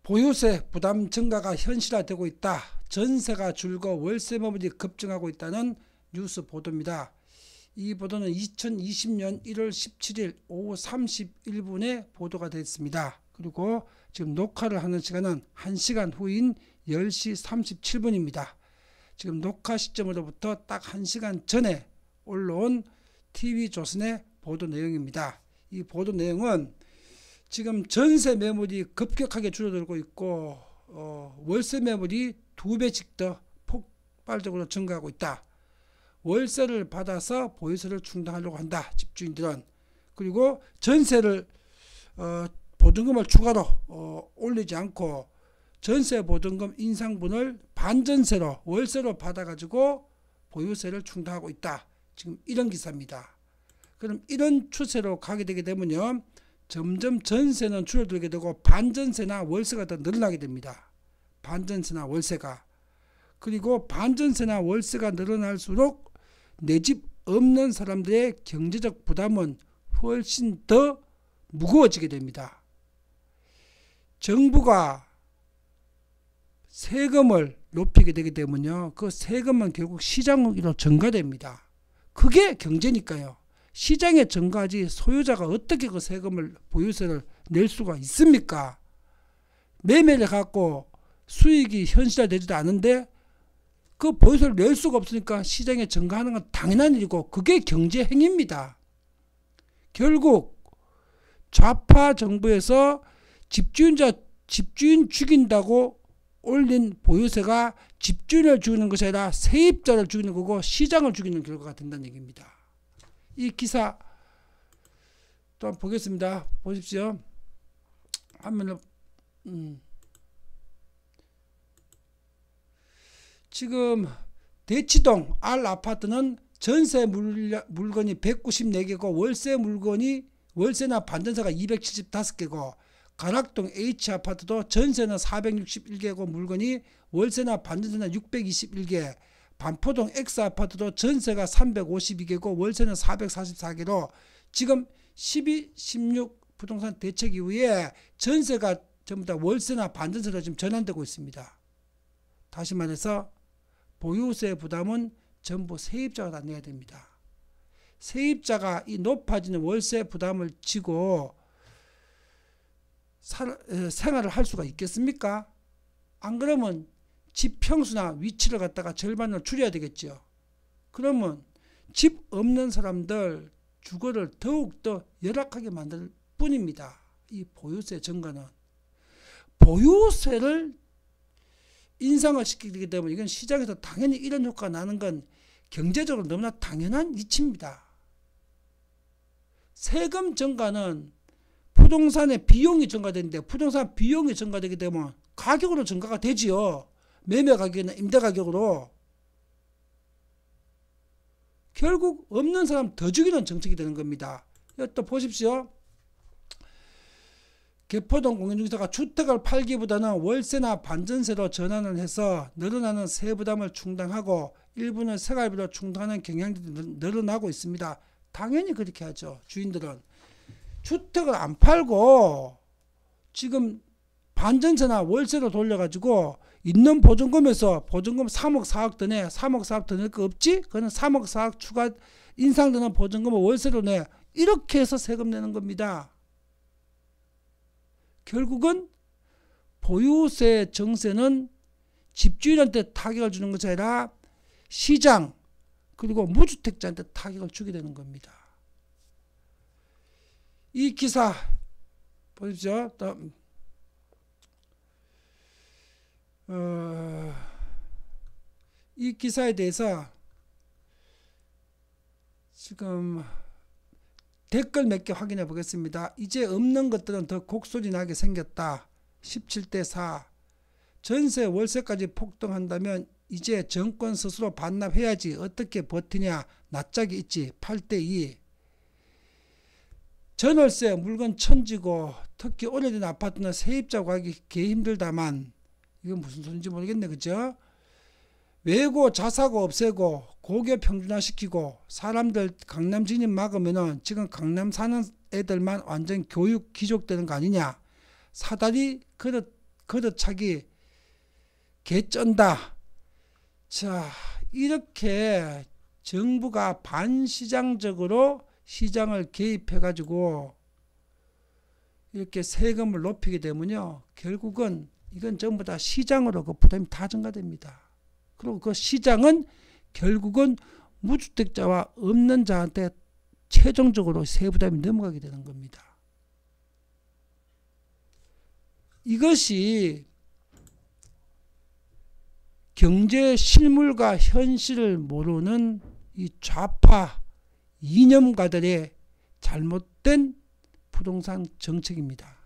보유세 부담 증가가 현실화되고 있다. 전세가 줄고 월세 매물이 급증하고 있다는 뉴스 보도입니다. 이 보도는 2020년 1월 17일 오후 31분에 보도가 됐습니다. 그리고 지금 녹화를 하는 시간은 1시간 후인 10시 37분입니다. 지금 녹화 시점으로부터 딱 1시간 전에 올라온 TV조선의 보도 내용입니다. 이 보도 내용은 지금 전세 매물이 급격하게 줄어들고 있고 월세 매물이 2배씩 더 폭발적으로 증가하고 있다. 월세를 받아서 보유세를 충당하려고 한다. 집주인들은. 그리고 전세를 보증금을 추가로 올리지 않고 전세 보증금 인상분을 반전세로 월세로 받아가지고 보유세를 충당하고 있다. 지금 이런 기사입니다. 그럼 이런 추세로 가게 되게 되면요, 점점 전세는 줄어들게 되고 반전세나 월세가 더 늘어나게 됩니다. 반전세나 월세가. 그리고 반전세나 월세가 늘어날수록 내 집 없는 사람들의 경제적 부담은 훨씬 더 무거워지게 됩니다. 정부가 세금을 높이게 되게 되면요, 그 세금은 결국 시장으로 전가됩니다. 그게 경제니까요. 시장에 전가하지 소유자가 어떻게 그 세금을, 보유세를 낼 수가 있습니까? 매매를 갖고 수익이 현실화되지도 않은데 그 보유세를 낼 수가 없으니까 시장에 전가하는 건 당연한 일이고, 그게 경제 행위입니다. 결국 좌파 정부에서 집주인 죽인다고 올린 보유세가 집주인을 죽이는 것이 아니라 세입자를 죽이는 거고 시장을 죽이는 결과가 된다는 얘기입니다. 이 기사 또 한번 보겠습니다. 보십시오. 화면을 지금 대치동 R 아파트는 전세 물건이 194개고 월세나 반전세가 275개고, 관악동 H 아파트도 전세는 461개고 물건이 월세나 반전세는 621개, 반포동 X 아파트도 전세가 352개고 월세는 444개로 지금 12, 16 부동산 대책 이후에 전세가 전부 다 월세나 반전세로 지금 전환되고 있습니다. 다시 말해서 보유세 부담은 전부 세입자가 다 내야 됩니다. 세입자가 이 높아지는 월세 부담을 지고 생활을 할 수가 있겠습니까? 안 그러면 집 평수나 위치를 갖다가 절반을 줄여야 되겠죠. 그러면 집 없는 사람들 주거를 더욱더 열악하게 만들 뿐입니다. 이 보유세 증가는. 보유세를 인상을 시키기 때문에 이건 시장에서 당연히 이런 효과가 나는 건 경제적으로 너무나 당연한 이치입니다. 세금 증가는 부동산의 비용이 증가되는데, 부동산 비용이 증가되게 되면 가격으로 증가가 되지요. 매매 가격이나 임대 가격으로. 결국 없는 사람 더 죽이는 정책이 되는 겁니다. 또 보십시오. 개포동 공인중개사가 주택을 팔기보다는 월세나 반전세로 전환을 해서 늘어나는 세부담을 충당하고 일부는 생활비로 충당하는 경향들이 늘어나고 있습니다. 당연히 그렇게 하죠. 주인들은 주택을 안 팔고 지금 반전세나 월세로 돌려가지고 있는 보증금에서 보증금 3억 4억 더 내, 3억 4억 더 낼 거 없지? 그거는 3억 4억 추가 인상되는 보증금을 월세로 내, 이렇게 해서 세금 내는 겁니다. 결국은 보유세 정세는 집주인한테 타격을 주는 것이 아니라 시장 그리고 무주택자한테 타격을 주게 되는 겁니다. 이 기사 보십시오. 이 기사에 대해서 지금 댓글 몇 개 확인해 보겠습니다. 이제 없는 것들은 더 곡소리 나게 생겼다. 17대4. 전세 월세까지 폭등한다면 이제 정권 스스로 반납해야지 어떻게 버티냐. 낯짝이 있지. 8대2. 전월세 물건 천지고 특히 오래된 아파트는 세입자 구하기 개 힘들다만, 이건 무슨 소리인지 모르겠네. 그죠? 외고 자사고 없애고 고교 평준화시키고 사람들 강남 진입 막으면은 지금 강남 사는 애들만 완전 교육 귀족되는 거 아니냐. 사다리 걷어차기, 개쩐다. 자, 이렇게 정부가 반시장적으로 시장을 개입해 가지고 이렇게 세금을 높이게 되면요, 결국은 이건 전부 다 시장으로 그 부담이 다 증가됩니다. 그리고 그 시장은 결국은 무주택자와 없는 자한테 최종적으로 세부담이 넘어가게 되는 겁니다. 이것이 경제 실물과 현실을 모르는 이 좌파 이념가들의 잘못된 부동산 정책입니다.